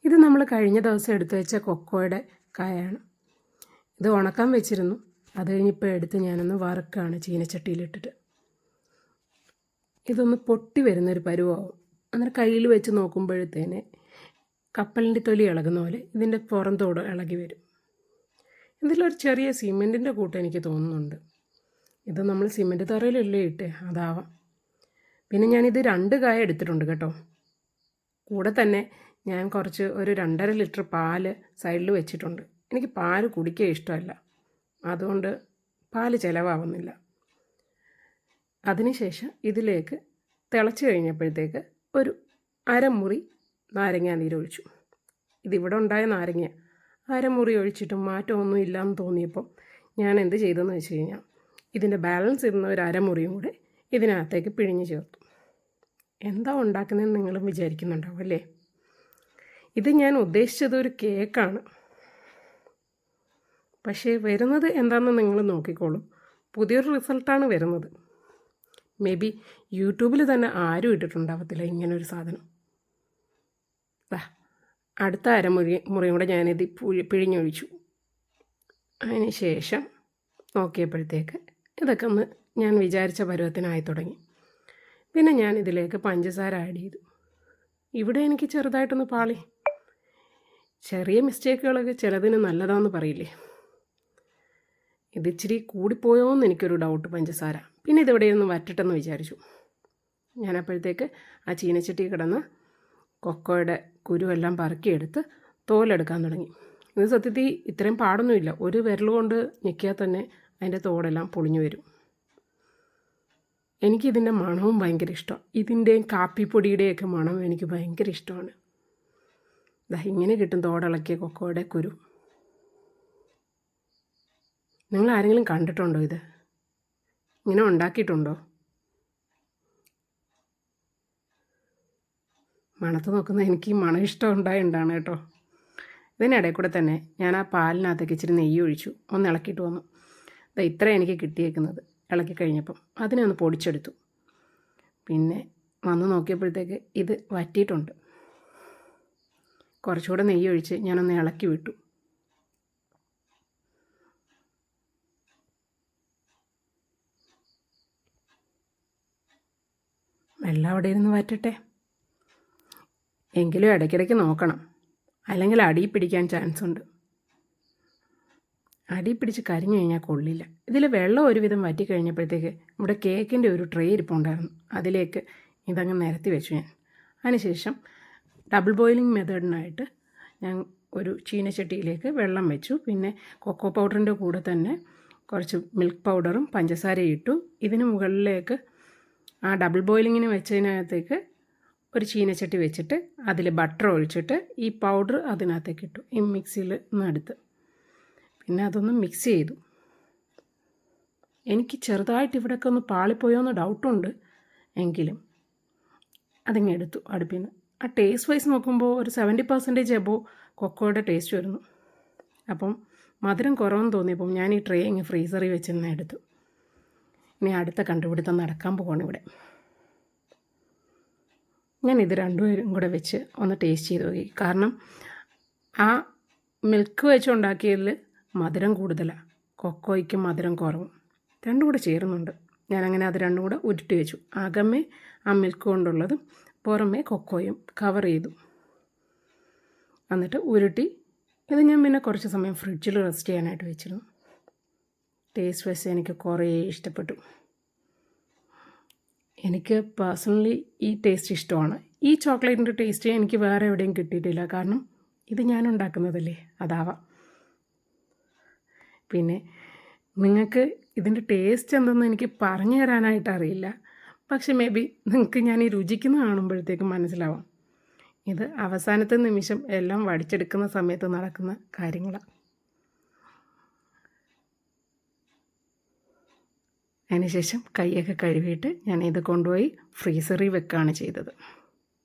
ഇത് നമ്മൾ കഴിഞ്ഞ ദിവസം എടുത്തു വെച്ച കൊക്കോയുടെ കായാണ്. ഇത് ഉണക്കാൻ വെച്ചിരുന്നു. അത് കഴിഞ്ഞിപ്പോൾ എടുത്ത് ഞാനൊന്ന് വറുക്കുകയാണ് ചീനച്ചട്ടിയിലിട്ടിട്ട്. ഇതൊന്ന് പൊട്ടി വരുന്നൊരു പരുവാകും. അന്നേരം കയ്യിൽ വെച്ച് നോക്കുമ്പോഴത്തേന് കപ്പലിൻ്റെ തൊലി ഇളകുന്ന പോലെ ഇതിൻ്റെ പുറം തോട് ഇളകി വരും. ഇതിലൊരു ചെറിയ സിമെൻറ്റിൻ്റെ കൂട്ട് എനിക്ക് തോന്നുന്നുണ്ട്. ഇത് നമ്മൾ സിമെൻറ്റ് തറയിലല്ലേ ഇട്ടേ, അതാവാം. പിന്നെ ഞാനിത് 2 കായ എടുത്തിട്ടുണ്ട് കേട്ടോ. കൂടെ തന്നെ ഞാൻ ഒരു 2.5 ലിറ്റർ പാല് സൈഡിൽ വെച്ചിട്ടുണ്ട്. എനിക്ക് പാല് കുടിക്കുക ഇഷ്ടമല്ല, അതുകൊണ്ട് പാല് ചിലവാകുന്നില്ല. അതിനുശേഷം ഇതിലേക്ക് തിളച്ച് കഴിഞ്ഞപ്പോഴത്തേക്ക് ഒരു അരമുറി നാരങ്ങ നീരൊഴിച്ചു. ഇതിവിടെ ഉണ്ടായ നാരങ്ങ അരമുറി ഒഴിച്ചിട്ടും മാറ്റമൊന്നും ഇല്ലയെന്ന് തോന്നിയപ്പോൾ ഞാൻ എന്ത് ചെയ്തെന്ന് വെച്ച് കഴിഞ്ഞാൽ ഇതിൻ്റെ ബാലൻസ് ഇരുന്ന ഒരു അരമുറിയും കൂടെ ഇതിനകത്തേക്ക് പിഴിഞ്ഞ് ചേർത്തു. എന്താ ഉണ്ടാക്കുന്നതെന്ന് നിങ്ങളും വിചാരിക്കുന്നുണ്ടാവും അല്ലേ? ഇത് ഞാൻ ഉദ്ദേശിച്ചത് ഒരു കേക്കാണ്. പക്ഷേ വരുന്നത് എന്താണെന്ന് നിങ്ങൾ നോക്കിക്കോളും. പുതിയൊരു റിസൾട്ടാണ് വരുന്നത്. മേ ബി യൂട്യൂബിൽ തന്നെ ആരും ഇട്ടിട്ടുണ്ടാവത്തില്ല ഇങ്ങനൊരു സാധനം. അടുത്ത മുറിയും കൂടെ ഞാനിത് പിഴിഞ്ഞൊഴിച്ചു. അതിന് ശേഷം നോക്കിയപ്പോഴത്തേക്ക് ഇതൊക്കെ ഒന്ന് ഞാൻ വിചാരിച്ച പരുവത്തിനായി തുടങ്ങി. പിന്നെ ഞാൻ ഇതിലേക്ക് പഞ്ചസാര ആഡ് ചെയ്തു. ഇവിടെ എനിക്ക് ചെറുതായിട്ടൊന്ന് പാളി. ചെറിയ മിസ്റ്റേക്കുകളൊക്കെ ചിലതിന് നല്ലതാണെന്ന് പറയില്ലേ. ഇതിച്ചിരി കൂടിപ്പോയോ എന്ന് എനിക്കൊരു ഡൗട്ട് പഞ്ചസാര. പിന്നെ ഇതിവിടെ ഒന്ന് വറ്റട്ടെന്ന് വിചാരിച്ചു. ഞാനപ്പോഴത്തേക്ക് ആ ചീനച്ചട്ടി കിടന്ന് കൊക്കോയുടെ കുരുവെല്ലാം പറക്കിയെടുത്ത് തോലെടുക്കാൻ തുടങ്ങി. ഇത് സത്യത്തിൽ ഇത്രയും പാടൊന്നുമില്ല. ഒരു വിരൽ കൊണ്ട് ഞെക്കിയാൽ തന്നെ അതിൻ്റെ തോടെല്ലാം പൊളിഞ്ഞു വരും. എനിക്കിതിൻ്റെ മണവും ഭയങ്കര ഇഷ്ടമാണ്. ഇതിൻ്റെയും കാപ്പിപ്പൊടിയുടെയൊക്കെ മണം എനിക്ക് ഭയങ്കര ഇഷ്ടമാണ്. ഇങ്ങനെ കിട്ടും തോടിളക്കിയ കൊക്കോയുടെ കുരു. നിങ്ങൾ ആരെങ്കിലും കണ്ടിട്ടുണ്ടോ ഇത്? ഇങ്ങനെ ഉണ്ടാക്കിയിട്ടുണ്ടോ? മണത്ത് നോക്കുന്ന എനിക്ക് ഈ മണം ഇഷ്ടം ഉണ്ടായിട്ടാണ് കേട്ടോ. ഇതിനിടയിൽ കൂടെ തന്നെ ഞാൻ ആ പാലിനകത്തേക്ക് ഇച്ചിരി നെയ്യ് ഒഴിച്ചു. ഒന്ന് ഇളക്കിയിട്ട് വന്നു. ഇത്ര എനിക്ക് കിട്ടിയേക്കുന്നത്. ഇളക്കി കഴിഞ്ഞപ്പം അതിനെ ഒന്ന് പൊടിച്ചെടുത്തു. പിന്നെ വന്ന് നോക്കിയപ്പോഴത്തേക്ക് ഇത് വറ്റിയിട്ടുണ്ട്. കുറച്ചുകൂടെ നെയ്യ് ഒഴിച്ച് ഞാനൊന്ന് ഇളക്കി വിട്ടു. വെള്ളം അവിടെ ഇരുന്ന് വറ്റട്ടെ. എങ്കിലും ഇടയ്ക്കിടയ്ക്ക് നോക്കണം, അല്ലെങ്കിൽ അടി പിടിക്കാൻ ചാൻസ് ഉണ്ട്. അടി പിടിച്ച് കരിഞ്ഞു കഴിഞ്ഞാൽ കൊള്ളില്ല. ഇതിൽ വെള്ളം ഒരുവിധം വറ്റി കഴിഞ്ഞപ്പോഴത്തേക്ക് നമ്മുടെ കേക്കിൻ്റെ ഒരു ട്രേ ഇരിപ്പുണ്ടായിരുന്നു. അതിലേക്ക് ഇതങ്ങ് നിരത്തി വെച്ചു ഞാൻ. അതിനുശേഷം ഡബിൾ ബോയിലിംഗ് മെത്തേഡിനായിട്ട് ഞാൻ ഒരു ചീനച്ചട്ടിയിലേക്ക് വെള്ളം വെച്ചു. പിന്നെ കൊക്കോ പൗഡറിൻ്റെ കൂടെ തന്നെ കുറച്ച് മിൽക്ക് പൗഡറും പഞ്ചസാരയും ഇട്ടു. ഇതിന് മുകളിലേക്ക് ആ ഡബിൾ ബോയിലിങ്ങിന് വെച്ചതിനകത്തേക്ക് ഒരു ചീനച്ചട്ടി വെച്ചിട്ട് അതിൽ ബട്ടർ ഒഴിച്ചിട്ട് ഈ പൗഡർ അതിനകത്തേക്ക് ഇട്ടു. ഈ മിക്സിയിൽ നിന്ന് എടുത്ത് പിന്നെ അതൊന്ന് മിക്സ് ചെയ്തു. എനിക്ക് ചെറുതായിട്ട് ഇവിടെയൊക്കെ ഒന്ന് പാളിപ്പോയോന്ന് ഡൗട്ടുണ്ട്. എങ്കിലും അതിങ്ങ് എടുത്തു അടുപ്പിൽ നിന്ന്. ആ ടേസ്റ്റ് വൈസ് നോക്കുമ്പോൾ ഒരു 70% എബോ കൊക്കോയുടെ ടേസ്റ്റ് വരുന്നു. അപ്പം മധുരം കുറവെന്ന് തോന്നിയപ്പം ഞാൻ ഈ ട്രേ ഇങ്ങ് ഫ്രീസറിൽ വെച്ച് നിന്ന് എടുത്തു. ഇനി അടുത്ത കണ്ടുപിടുത്തം നടക്കാൻ പോവാണ് ഇവിടെ. ഞാൻ ഇത് രണ്ടുപേരും കൂടെ വെച്ച് ഒന്ന് ടേസ്റ്റ് ചെയ്ത് നോക്കി. കാരണം ആ മിൽക്ക് വെച്ചുണ്ടാക്കിയതിൽ മധുരം കൂടുതലാണ്, കൊക്കോയ്ക്ക് മധുരം കുറവും. രണ്ടും കൂടെ ചേരുന്നുണ്ട്. ഞാനങ്ങനെ അത് രണ്ടും കൂടെ ഉരുട്ടി വെച്ചു. അകമേ ആ മിൽക്ക് കൊണ്ടുള്ളതും പുറമേ കൊക്കോയും കവർ ചെയ്തു. എന്നിട്ട് ഉരുട്ടി ഇത് ഞാൻ പിന്നെ കുറച്ച് സമയം ഫ്രിഡ്ജിൽ റെസ്റ്റ് ചെയ്യാനായിട്ട് വെച്ചിരുന്നു. ടേസ്റ്റ് വൈസ് എനിക്ക് കുറേ ഇഷ്ടപ്പെട്ടു. എനിക്ക് പേഴ്സണലി ഈ ടേസ്റ്റ് ഇഷ്ടമാണ്. ഈ ചോക്ലേറ്റിൻ്റെ ടേസ്റ്റ് എനിക്ക് വേറെ എവിടെയും കിട്ടിയിട്ടില്ല. കാരണം ഇത് ഞാൻ ഉണ്ടാക്കുന്നതല്ലേ, അതാവാം. പിന്നെ നിങ്ങൾക്ക് ഇതിൻ്റെ ടേസ്റ്റ് എന്തെന്ന് എനിക്ക് പറഞ്ഞു തരാനായിട്ട് അറിയില്ല. പക്ഷെ മേ ബി നിങ്ങൾക്ക് ഞാൻ ഈ രുചിക്കുന്ന കാണുമ്പോഴത്തേക്കും മനസ്സിലാവാം. ഇത് അവസാനത്തെ നിമിഷം എല്ലാം വടിച്ചെടുക്കുന്ന സമയത്ത് നടക്കുന്ന കാര്യങ്ങളാണ്. അതിനുശേഷം കൈയൊക്കെ കഴുകിയിട്ട് ഞാൻ ഇത് കൊണ്ടുപോയി ഫ്രീസറിൽ വെക്കുകയാണ് ചെയ്തത്.